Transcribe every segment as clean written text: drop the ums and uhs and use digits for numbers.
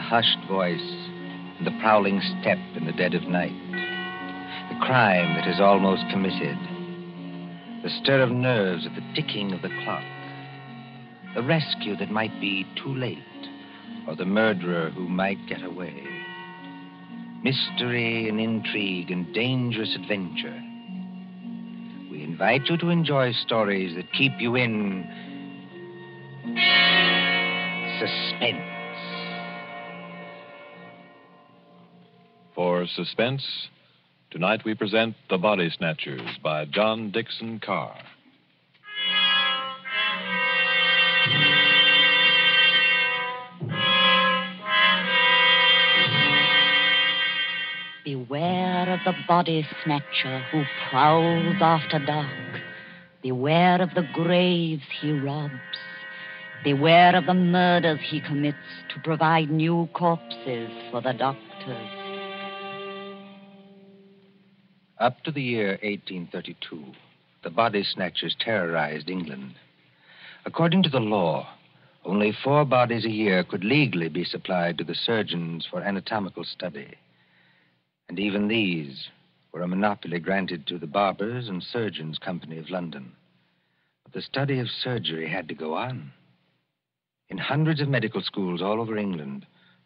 hushed voice and the prowling step in the dead of night. The crime that is almost committed. The stir of nerves at the ticking of the clock. The rescue that might be too late, or the murderer who might get away. Mystery and intrigue and dangerous adventure. We invite you to enjoy stories that keep you in suspense. For Suspense, tonight we present The Body Snatchers by John Dickson Carr. Beware of the body snatcher who prowls after dark. Beware of the graves he robs. Beware of the murders he commits to provide new corpses for the doctors. Up to the year 1832, the body snatchers terrorized England. According to the law, only 4 bodies a year could legally be supplied to the surgeons for anatomical study. And even these were a monopoly granted to the Barbers and Surgeons Company of London. But the study of surgery had to go on. In hundreds of medical schools all over England,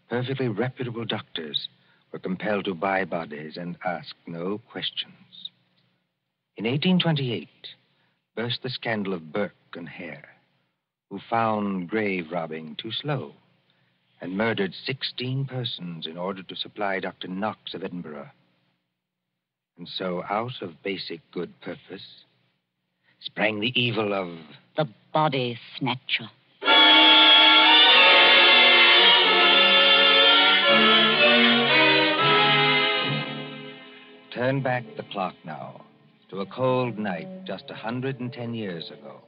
perfectly reputable doctors were compelled to buy bodies and ask no questions. In 1828, burst the scandal of Burke and Hare, who found grave robbing too slow and murdered 16 persons in order to supply Dr. Knox of Edinburgh. And so, out of basic good purpose, sprang the evil of the body snatcher. Turn back the clock now to a cold night just 110 years ago.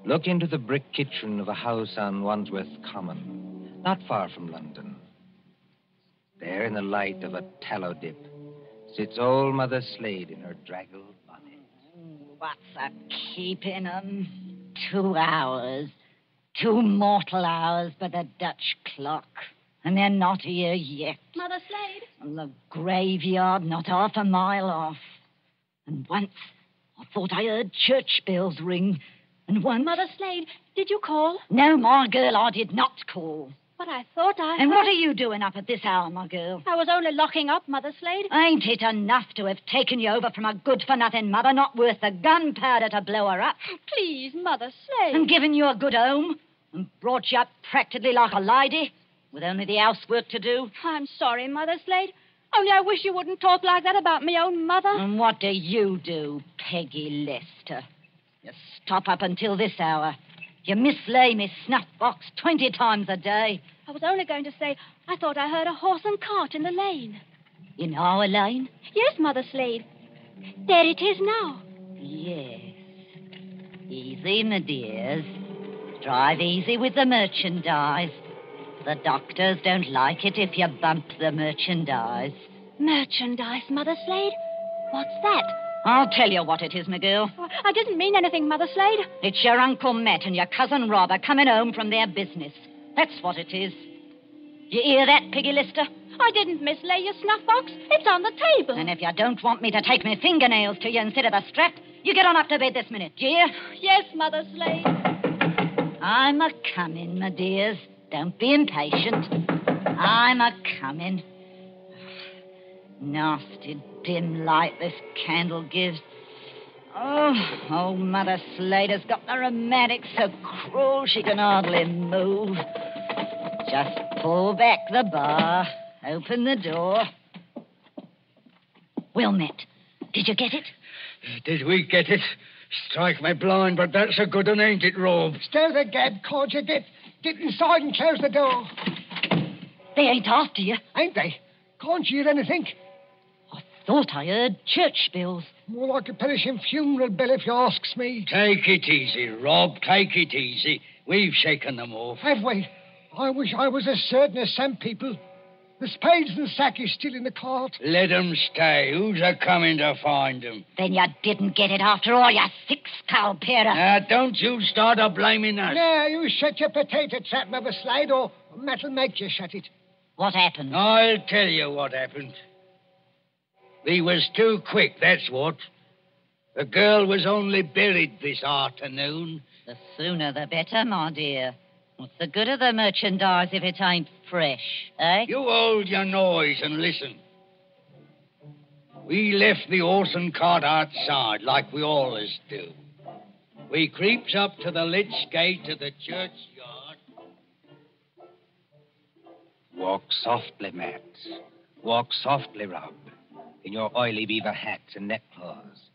Look into the brick kitchen of a house on Wandsworth Common, not far from London. There, in the light of a tallow dip, sits old Mother Slade in her draggled bonnet. What's a keeping 'em? 2 hours. 2 mortal hours by the Dutch clock. And they're not here yet. Mother Slade? And the graveyard not half a mile off. And once I thought I heard church bells ring. And once... Mother Slade, did you call? No, my girl, I did not call. But I thought I... And what are you doing up at this hour, my girl? I was only locking up, Mother Slade. Ain't it enough to have taken you over from a good-for-nothing mother, not worth the gunpowder to blow her up? Please, Mother Slade. And given you a good home, and brought you up practically like a lady, with only the housework to do? I'm sorry, Mother Slade. Only I wish you wouldn't talk like that about me own mother. And what do you do, Peggy Lester? You stop up until this hour. You mislay me snuff box 20 times a day. I was only going to say I thought I heard a horse and cart in the lane. In our lane? Yes, Mother Slade. There it is now. Yes. Easy, my dears. Drive easy with the merchandise. The doctors don't like it if you bump the merchandise. Merchandise, Mother Slade? What's that? I'll tell you what it is, my girl. I didn't mean anything, Mother Slade. It's your Uncle Matt and your cousin Rob are coming home from their business. That's what it is. You hear that, Peggy Lister? I didn't mislay your snuff box. It's on the table. And if you don't want me to take my fingernails to you instead of a strap, you get on up to bed this minute, do you? Yes, Mother Slade. I'm a-coming, my dears. Don't be impatient. I'm a-coming. Nasty dim light this candle gives. Oh, old Mother Slade has got the rheumatics so cruel she can hardly move. Just pull back the bar, open the door. Well, Matt, did you get it? Did we get it? Strike me blind, but that's a good one, ain't it, Rob? Stir the gab, can't you, Dick? Get inside and close the door. They ain't after you. Ain't they? Can't you hear anything? I thought I heard church bells. More like a perishing funeral bell, if you asks me. Take it easy, Rob. Take it easy. We've shaken them off. Have we? I wish I was as certain as some people. The spades and sack is still in the cart. Let 'em stay. Who's a-coming to find 'em? Then you didn't get it after all, you thick-skulled pair of... Now, don't you start a-blaming us. Now, you shut your potato trap, Mother Slade, or Matt'll make you shut it. What happened? I'll tell you what happened. We was too quick, that's what. The girl was only buried this afternoon. The sooner the better, my dear. What's the good of the merchandise if it ain't fresh, eh? You hold your noise and listen. We left the horse and cart outside, like we always do. We creeps up to the lich gate of the churchyard. Walk softly, Matt. Walk softly, Rob, in your oily beaver hats and neckcloths,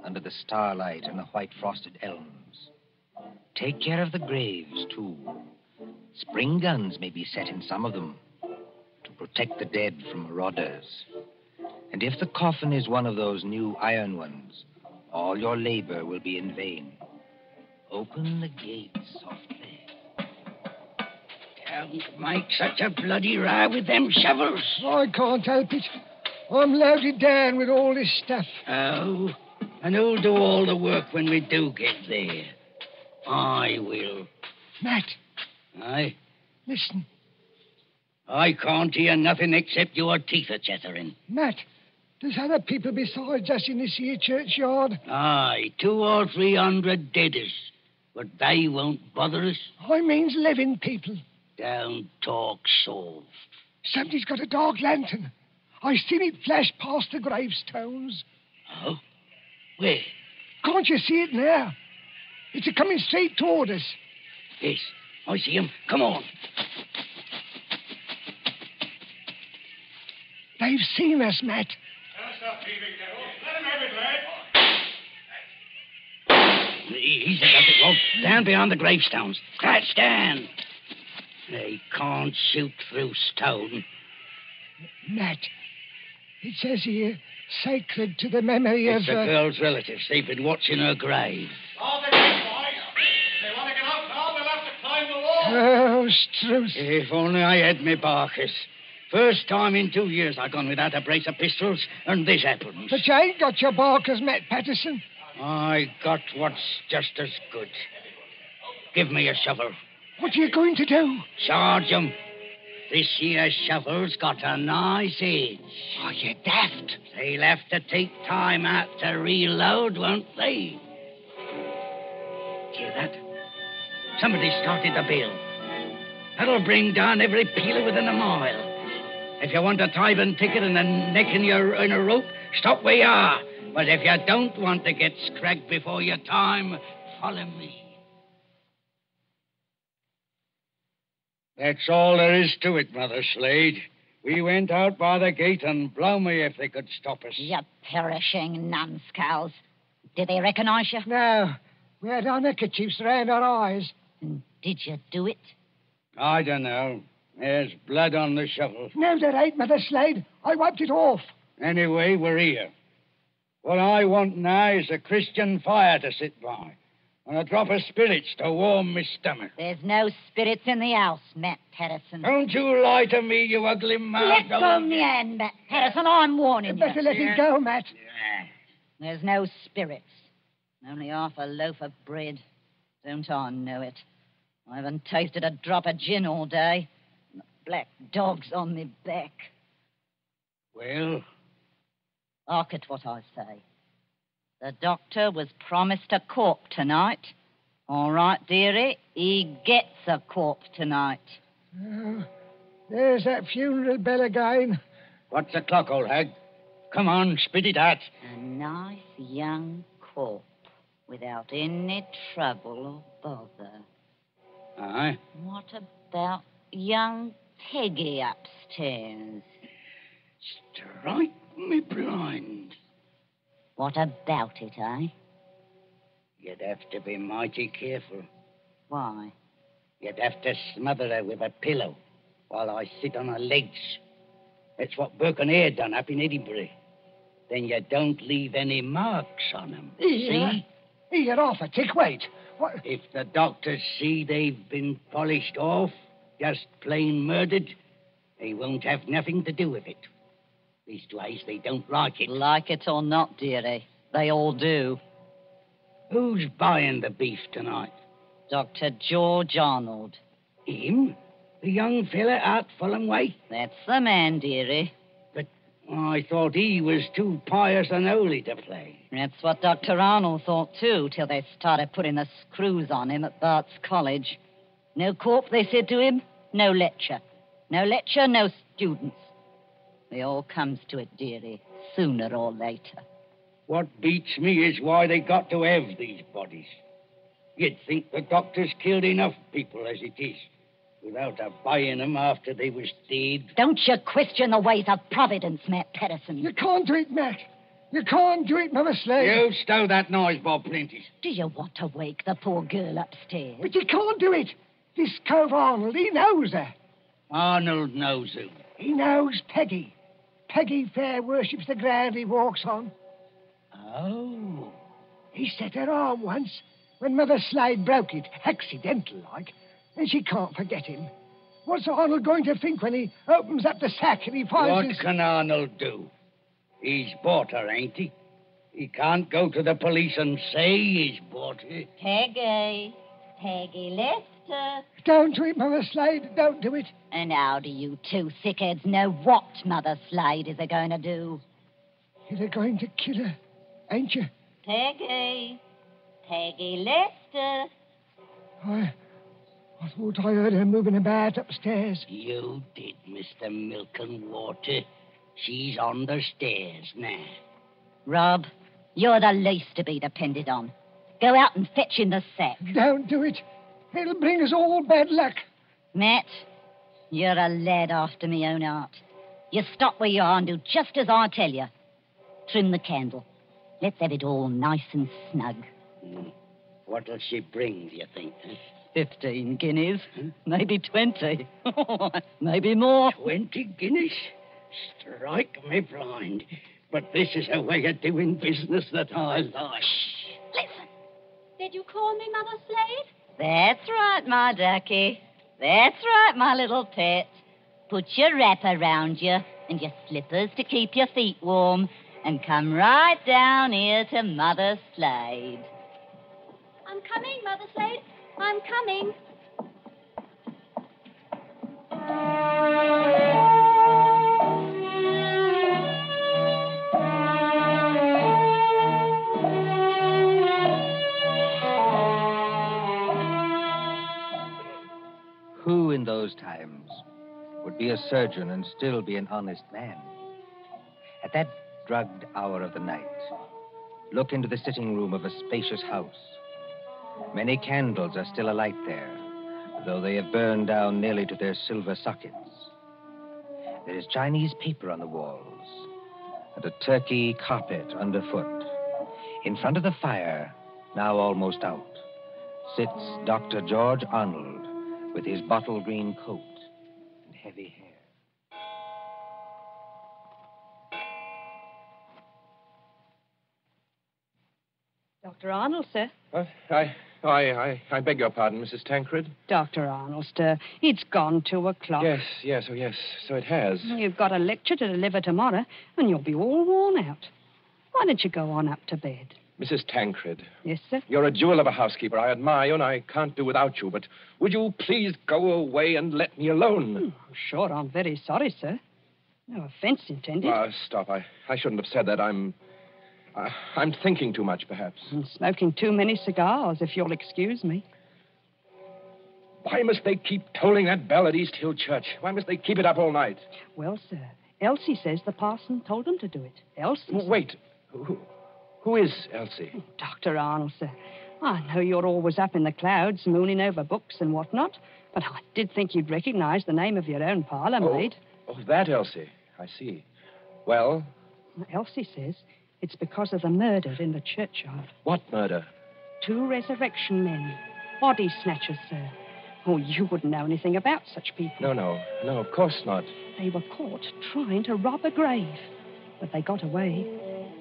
under the starlight and the white frosted elms. Take care of the graves, too. Spring guns may be set in some of them to protect the dead from marauders. And if the coffin is one of those new iron ones, all your labor will be in vain. Open the gates softly. Don't make such a bloody row with them shovels. I can't help it. I'm loaded down with all this stuff. Oh, and who'll do all the work when we do get there? I will. Matt, Aye? listen. I can't hear nothing except your teeth are chattering. Matt, there's other people besides us in this here churchyard. Aye, 200 or 300 deaders. But they won't bother us. I means living people. Don't talk soft. Somebody's got a dark lantern. I seen it flash past the gravestones. Oh? Where? Can't you see it now? It's a-coming straight toward us. Yes, I see him. Come on. They've seen us, Matt. He's got it, Rob. Down behind the gravestones. Crouch down. They can't shoot through stone. Matt, it says here, sacred to the memory It's of... the girl's relatives. They've been watching her grave. All the way, boys. If they want to get out now, they'll have to climb the wall. Oh, Struth. If only I had me barkers. First time in 2 years I've gone without a brace of pistols, and this happens. But you ain't got your barkers, Matt Patterson. I got what's just as good. Give me a shovel. What are you going to do? Charge 'em. This here shovel's got a nice edge. Oh, you daft. They'll have to take time out to reload, won't they? Hear that? Somebody started the bell. That'll bring down every peeler within a mile. If you want a tithing ticket and a neck in a rope, stop where you are. But if you don't want to get scragged before your time, follow me. That's all there is to it, Mother Slade. We went out by the gate, and blow me if they could stop us. You perishing numbskulls. Did they recognize you? No, we had our neckerchiefs around our eyes. And did you do it? I don't know. There's blood on the shovel. No, there ain't, Mother Slade. I wiped it off. Anyway, we're here. What I want now is a Christian fire to sit by, and a drop of spirits to warm my stomach. There's no spirits in the house, Matt Patterson. Don't you lie to me, you ugly mouth. Let go me hand, Matt Patterson. I'm warning Better you. let it go, Matt. There's no spirits. Only half a loaf of bread. Don't I know it? I haven't tasted a drop of gin all day. The black dog's on me back. Well? Hark at what I say. The doctor was promised a corp tonight. All right, dearie, he gets a corp tonight. Oh, there's that funeral bell again. What's the clock, old hag? Come on, spit it out. A nice young corp without any trouble or bother. Aye? What about young Peggy upstairs? Strike me blind. What about it, eh? You'd have to be mighty careful. Why? You'd have to smother her with a pillow while I sit on her legs. That's what Burke and Eyre done up in Edinburgh. Then you don't leave any marks on them. See? Here, off a tick, wait. What? If the doctors see they've been polished off, just plain murdered, They won't have nothing to do with it. Leastwise, they don't like it. Like it or not, dearie, they all do. Who's buying the beef tonight? Dr. George Arnold. Him? The young fella out Fulham way? That's the man, dearie. But I thought he was too pious and holy to play. That's what Dr. Arnold thought, too, till they started putting the screws on him at Bart's College. No corp, they said to him, no lecture. No lecture, no students. It all comes to it, dearie, sooner or later. What beats me is why they got to have these bodies. You'd think the doctors killed enough people as it is, without buying them after they was dead. Don't you question the ways of Providence, Matt Patterson. You can't do it, Matt. You can't do it, Mother Slade. You stow that noise, Bob Prentice. Do you want to wake the poor girl upstairs? But you can't do it. This cove Arnold, he knows her. Arnold knows who. He knows Peggy. Peggy Fair worships the ground he walks on. Oh. He set her arm once when Mother Slade broke it, accidental-like, and she can't forget him. What's Arnold going to think when he opens up the sack and he finds What can Arnold do? He's bought her, ain't he? He can't go to the police and say he's bought her. Peggy Lester. Don't do it, Mother Slade. Don't do it. And how do you two thickheads know what Mother Slade is going to do? You're going to kill her, ain't you? Peggy Lester. I thought I heard her moving about upstairs. You did, Mr. Milk and Water. She's on the stairs now. Rob, you're the least to be depended on. Go out and fetch in the sack. Don't do it. It'll bring us all bad luck. Matt, you're a lad after me own heart. You stop where you are and do just as I tell you. Trim the candle. Let's have it all nice and snug. What'll she bring, do you think? 15 guineas. Maybe 20. Maybe more. 20 guineas? Strike me blind. But this is a way of doing business that I like. Listen. Did you call me Mother Slade? That's right, my ducky. That's right, my little pet. Put your wrapper round you and your slippers to keep your feet warm and come right down here to Mother Slade. I'm coming, Mother Slade. I'm coming. Who in those times would be a surgeon and still be an honest man? At that drugged hour of the night, look into the sitting room of a spacious house. Many candles are still alight there, though they have burned down nearly to their silver sockets. There is Chinese paper on the walls and a Turkey carpet underfoot. In front of the fire, now almost out, sits Dr. George Arnold with his bottle green coat and heavy hair. Dr. Arnold, sir. I beg your pardon, Mrs. Tancred. Dr. Arnold, sir. It's gone 2 o'clock. Yes, so it has. You've got a lecture to deliver tomorrow, and you'll be all worn out. Why don't you go on up to bed? Mrs. Tancred. Yes, sir? You're a jewel of a housekeeper. I admire you, and I can't do without you. But would you please go away and let me alone? I'm sure I'm very sorry, sir. No offense intended. Stop. I shouldn't have said that. I'm thinking too much, perhaps. And smoking too many cigars, if you'll excuse me. Why must they keep tolling that bell at East Hill Church? Why must they keep it up all night? Well, sir, Elsie says the parson told them to do it. Elsie. Wait. Who is Elsie? Oh, Dr. Arnold, sir. I know you're always up in the clouds, mooning over books and whatnot, but I did think you'd recognize the name of your own parlour maid. Oh, that Elsie. I see. Well? Elsie says it's because of the murder in the churchyard. What murder? 2 resurrection men. Body snatchers, sir. Oh, you wouldn't know anything about such people. No, of course not. They were caught trying to rob a grave, but they got away.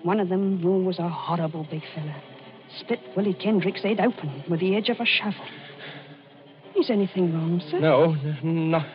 One of them was a horrible big fella. Split Willie Kendrick's head open with the edge of a shovel. Is anything wrong, sir? No,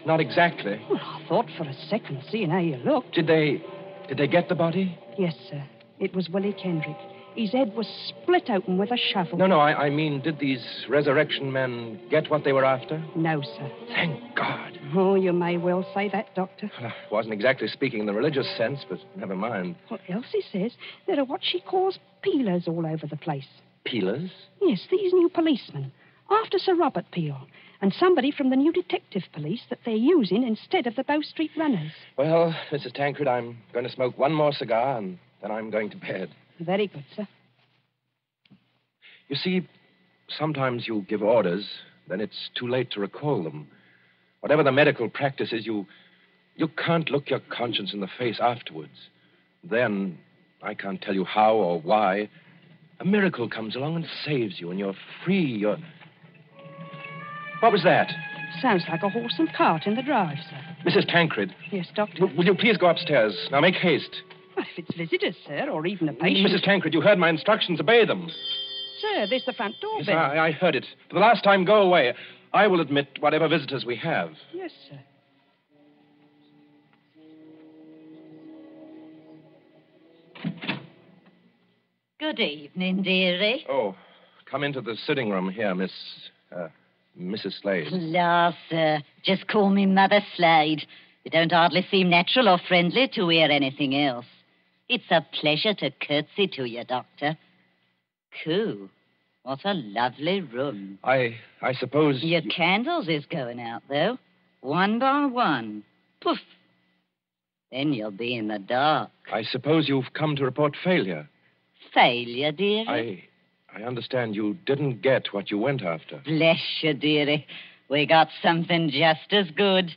not exactly. Well, I thought for a second, seeing how you looked. Did they get the body? Yes, sir. It was Willie Kendrick. His head was split open with a shovel. No, I mean, did these resurrection men get what they were after? No, sir. Thank God. Oh, you may well say that, Doctor. Well, I wasn't exactly speaking in the religious sense, but never mind. Well, Elsie says there are what she calls peelers all over the place. Peelers? Yes, these new policemen. After Sir Robert Peel. And somebody from the new detective police that they're using instead of the Bow Street runners. Well, Mrs. Tancred, I'm going to smoke one more cigar, and then I'm going to bed. Very good, sir. You see, sometimes you give orders, then it's too late to recall them. Whatever the medical practice is, you can't look your conscience in the face afterwards. Then, I can't tell you how or why, a miracle comes along and saves you, and you're free. What was that? Sounds like a horse and cart in the drive, sir. Mrs. Tancred. Yes, Doctor. Will you please go upstairs? Now, make haste. But if it's visitors, sir, or even a patient... Mrs. Tancred, you heard my instructions. Obey them. Sir, there's the front door Yes, bell. I heard it. For the last time, go away. I will admit whatever visitors we have. Yes, sir. Good evening, dearie. Oh, come into the sitting room here, Mrs. Slade. La, sir. Just call me Mother Slade. You don't hardly seem natural or friendly to hear anything else. It's a pleasure to curtsy to you, Doctor. Coo. What a lovely room. I suppose... Your candles is going out, though. One by one. Poof. Then you'll be in the dark. I suppose you've come to report failure. Failure, dearie? I understand you didn't get what you went after. Bless you, dearie. We got something just as good.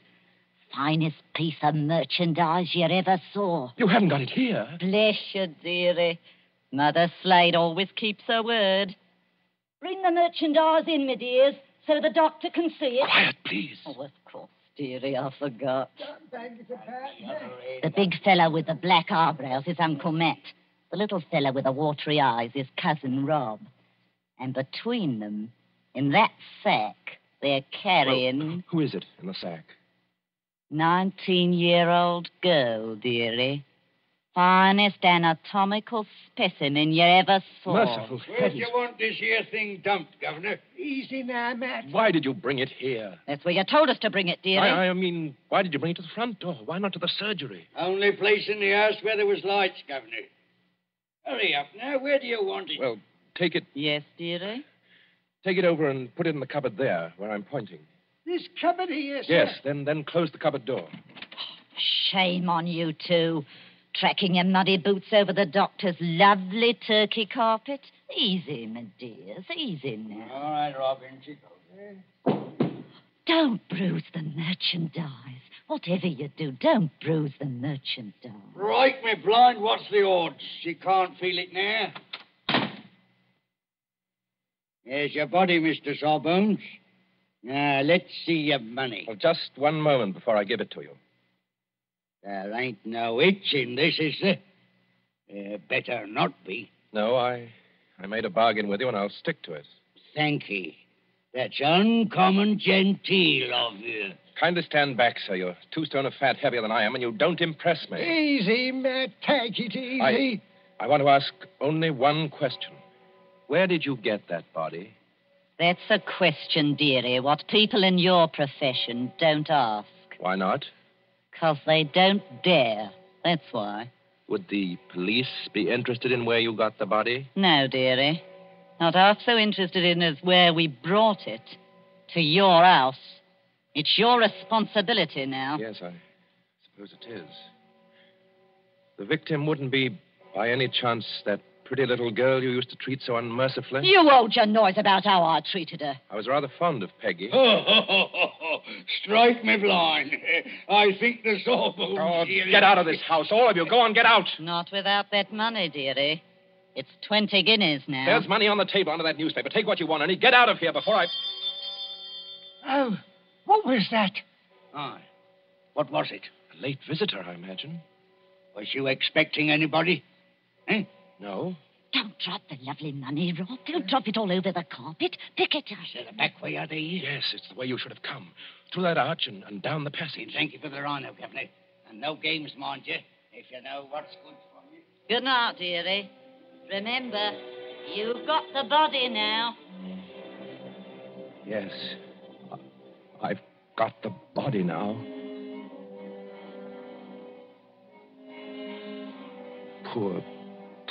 Finest piece of merchandise you ever saw. You haven't got it here. Bless you, dearie. Mother Slade always keeps her word. Bring the merchandise in, my dears, so the doctor can see it. Quiet, please. Oh, of course, dearie, I forgot. Thank you, The big fellow with the black eyebrows is Uncle Matt. The little fellow with the watery eyes is Cousin Rob. And between them, in that sack, they're carrying... Well, who is it in the sack? 19-year-old girl, dearie. Finest anatomical specimen you ever saw. Merciful Where do you want this here thing dumped, Governor? Easy now, Matt. Why did you bring it here? That's where you told us to bring it, dearie. I mean, why did you bring it to the front door? Why not to the surgery? Only place in the house where there was lights, Governor. Hurry up now. Where do you want it? Well, take it... Yes, dearie? Take it over and put it in the cupboard there, where I'm pointing. This cupboard here, sir. Yes, then close the cupboard door. Shame on you two. Tracking your muddy boots over the doctor's lovely turkey carpet. Easy, my dears, easy now. All right, Robin. She goes. Don't bruise the merchandise. Whatever you do, don't bruise the merchandise. Right, me blind. What's the odds? She can't feel it now. There's your body, Mr. Sawbones. Now, let's see your money. Well, just one moment before I give it to you. There ain't no itch in this, is there? Better not be. No, I made a bargain with you, and I'll stick to it. Thank ye. That's uncommon genteel of you. Kindly stand back, sir. You're 2 stone of fat heavier than I am, and you don't impress me. Easy, Matt. Take it easy. I want to ask only one question. Where did you get that body? That's a question, dearie, what people in your profession don't ask. Why not? 'Cause they don't dare. That's why. Would the police be interested in where you got the body? No, dearie. Not half so interested in as where we brought it. To your house. It's your responsibility now. Yes, I suppose it is. The victim wouldn't be, by any chance, that pretty little girl you used to treat so unmercifully? You hold your noise about how I treated her. I was rather fond of Peggy. Strike me blind. I think the Sawbones... Oh, get out of this house, all of you. Go on, get out. Not without that money, dearie. It's 20 guineas now. There's money on the table under that newspaper. Take what you want, and get out of here before I... Oh, what was that? Aye. What was it? A late visitor, I imagine. Was you expecting anybody? Eh? No. Don't drop the lovely money, Rob. Don't drop it all over the carpet. Pick it up. Is it back way, are they? Yes, it's the way you should have come. Through that arch and down the passage. Thank you for the rhino, Governor. And no games, mind you, if you know what's good for you. Good night, dearie. Remember, you've got the body now. Yes. I've got the body now. Poor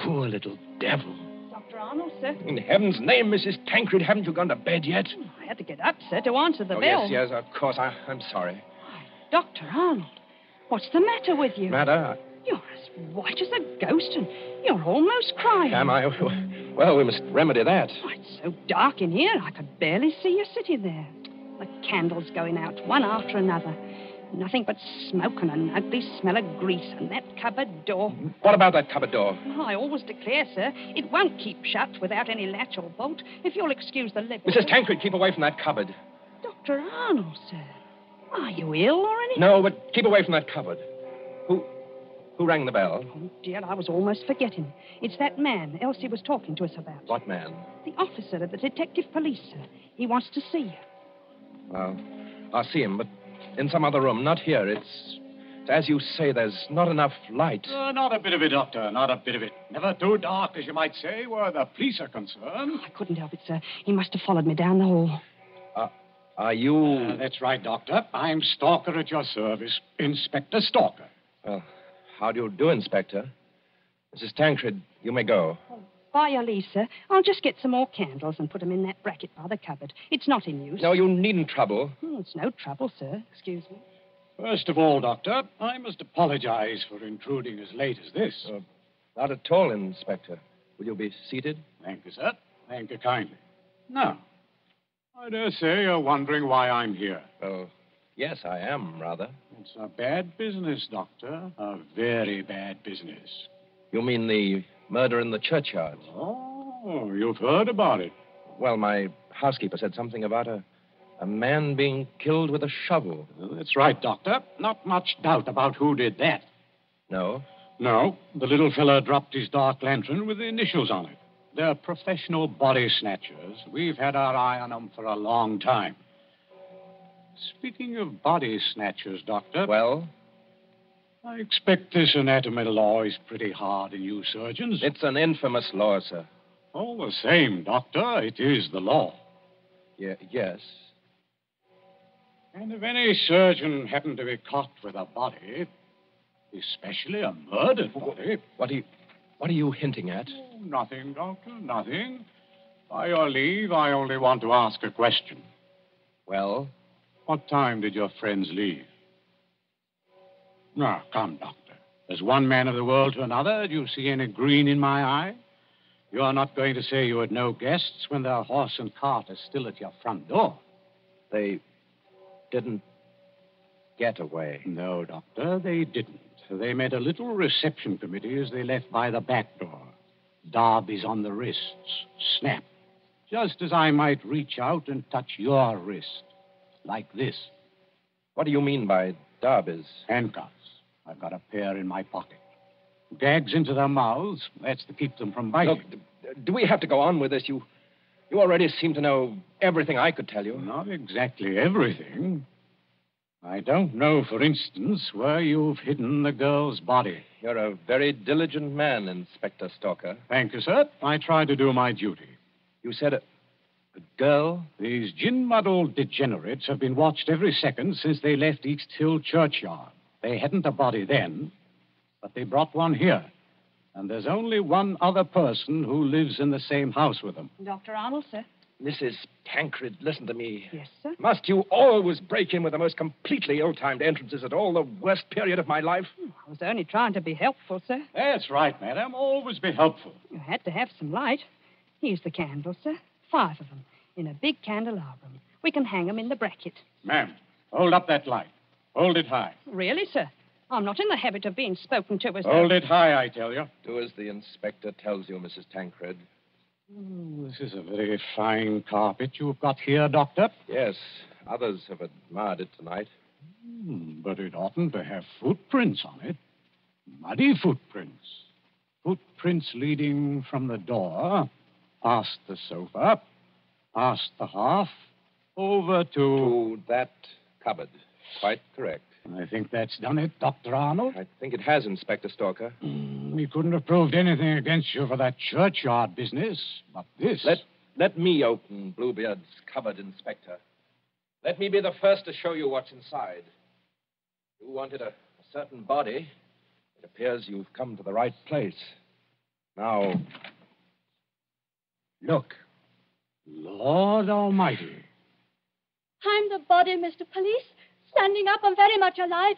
little devil. Dr. Arnold, sir. In heaven's name, Mrs. Tancred, haven't you gone to bed yet? I had to get up, sir, to answer the bell. Yes, of course. I'm sorry. Dr. Arnold, what's the matter with you? Matter? You're as white as a ghost, and you're almost crying. Am I? Well, we must remedy that. Oh, it's so dark in here, I could barely see you sitting there. The candles going out, one after another. Nothing but smoke and an ugly smell of grease, and that cupboard door. What about that cupboard door? Oh, I always declare, sir, it won't keep shut without any latch or bolt, if you'll excuse the liberty. Mrs. Tancred, keep away from that cupboard. Dr. Arnold, sir. Are you ill or anything? No, but keep away from that cupboard. Who rang the bell? Oh, dear, I was almost forgetting. It's that man Elsie was talking to us about. What man? The officer of the detective police, sir. He wants to see you. Well, I'll see him, but in some other room, not here. It's as you say, there's not enough light. Not a bit of it, Doctor, not a bit of it. Never too dark, as you might say, where the police are concerned. I couldn't help it, sir. He must have followed me down the hall. Are you... That's right, Doctor. I'm Stalker at your service. Inspector Stalker. Well, how do you do, Inspector? Mrs. Tancred, you may go. By your leave, sir. I'll just get some more candles and put them in that bracket by the cupboard. It's not in use. No, you needn't trouble. It's no trouble, sir. Excuse me. First of all, Doctor, I must apologize for intruding as late as this. Not at all, Inspector. Will you be seated? Thank you, sir. Thank you kindly. Now, I dare say you're wondering why I'm here. Well, yes, I am, rather. It's a bad business, Doctor. A very bad business. You mean the murder in the churchyard? Oh, you've heard about it. Well, my housekeeper said something about a man being killed with a shovel. That's right, Doctor. Not much doubt about who did that. No? No, the little fella dropped his dark lantern with the initials on it. They're professional body snatchers. We've had our eye on them for a long time. Speaking of body snatchers, Doctor... Well? I expect this anatomy law is pretty hard on you surgeons. It's an infamous law, sir. All the same, Doctor, it is the law. Yes. And if any surgeon happened to be caught with a body, especially a murdered body... What are you hinting at? Oh, nothing, Doctor, nothing. By your leave, I only want to ask a question. Well? What time did your friends leave? Now, come, Doctor. As one man of the world to another, do you see any green in my eye? You are not going to say you had no guests when their horse and cart are still at your front door. They didn't get away. No, Doctor, they didn't. They made a little reception committee as they left by the back door. Darby's on the wrists. Snap. Just as I might reach out and touch your wrist. Like this. What do you mean by Darby's? Handcuffs. I've got a pair in my pocket. Gags into their mouths. That's to keep them from biting. Look, do we have to go on with this? You already seem to know everything I could tell you. Not exactly everything. I don't know, for instance, where you've hidden the girl's body. You're a very diligent man, Inspector Stalker. Thank you, sir. I try to do my duty. You said a girl? These gin-muddled degenerates have been watched every second since they left East Hill Churchyard. They hadn't a body then, but they brought one here. And there's only one other person who lives in the same house with them. Dr. Arnold, sir. Mrs. Tancred, listen to me. Yes, sir? Must you always break in with the most completely ill-timed entrances at all the worst period of my life? I was only trying to be helpful, sir. That's right, madam. Always be helpful. You had to have some light. Here's the candles, sir. 5 of them, in a big candelabrum. We can hang them in the bracket. Ma'am, hold up that light. Hold it high. Really, sir? I'm not in the habit of being spoken to as Hold it high, I tell you. Do as the inspector tells you, Mrs. Tancred. This is a very fine carpet you've got here, Doctor. Yes, others have admired it tonight. But it oughtn't to have footprints on it. Muddy footprints. Footprints leading from the door, past the sofa, past the hearth, over To that cupboard. Quite correct. I think that's done it, Dr. Arnold. I think it has, Inspector Stalker. We couldn't have proved anything against you for that churchyard business, but this... Let me open Bluebeard's cupboard, Inspector. Let me be the first to show you what's inside. You wanted a certain body. It appears you've come to the right place. Now, look. Lord Almighty. I'm the body, Mr. Police. Standing up, I'm very much alive.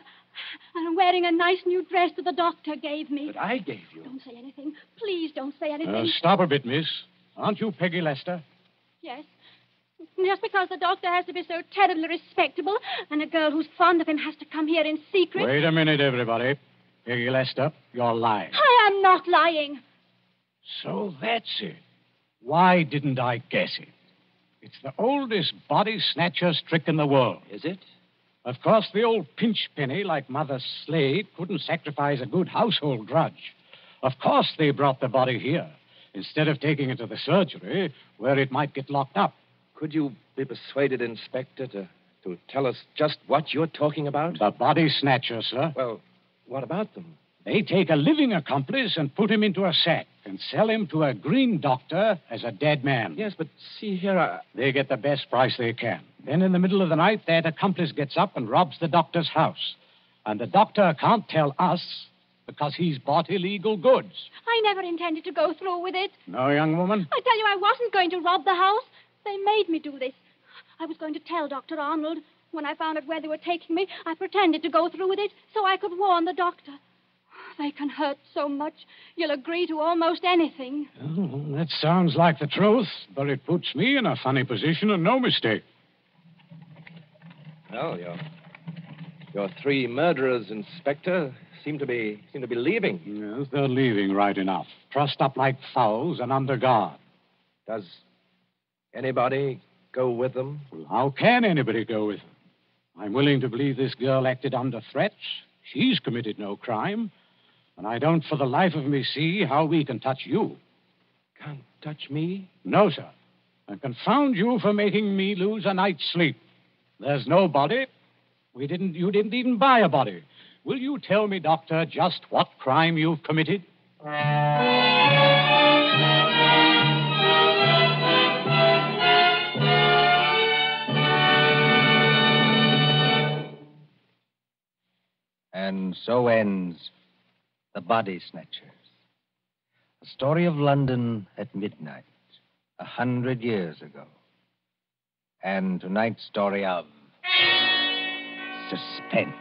And I'm wearing a nice new dress that the doctor gave me. That I gave you. Don't say anything. Please don't say anything. Stop a bit, miss. Aren't you Peggy Lester? Yes. Just because the doctor has to be so terribly respectable and a girl who's fond of him has to come here in secret. Wait a minute, everybody. Peggy Lester, you're lying. I am not lying. So that's it. Why didn't I guess it? It's the oldest body snatcher's trick in the world. Is it? Of course, the old pinch penny like Mother Slade couldn't sacrifice a good household grudge. Of course they brought the body here, instead of taking it to the surgery, where it might get locked up. Could you be persuaded, Inspector, to tell us just what you're talking about? The body snatcher, sir. Well, what about them? They take a living accomplice and put him into a sack and sell him to a green doctor as a dead man. Yes, but see here, They get the best price they can. Then in the middle of the night, that accomplice gets up and robs the doctor's house. And the doctor can't tell us because he's bought illegal goods. I never intended to go through with it. No, young woman? I tell you, I wasn't going to rob the house. They made me do this. I was going to tell Dr. Arnold. When I found out where they were taking me, I pretended to go through with it so I could warn the doctor. They can hurt so much, you'll agree to almost anything. Oh, that sounds like the truth, but it puts me in a funny position and no mistake. Well, your three murderers, Inspector, seem to be leaving. Yes, they're leaving right enough. Trussed up like fowls and under guard. Does anybody go with them? Well, how can anybody go with them? I'm willing to believe this girl acted under threats. She's committed no crime. And I don't for the life of me see how we can touch you. Can't touch me? No, sir. And confound you for making me lose a night's sleep. There's no body. You didn't even buy a body. Will you tell me, Doctor, just what crime you've committed? And so ends The Body Snatchers, a story of London at midnight, 100 years ago. And tonight's story of Suspense.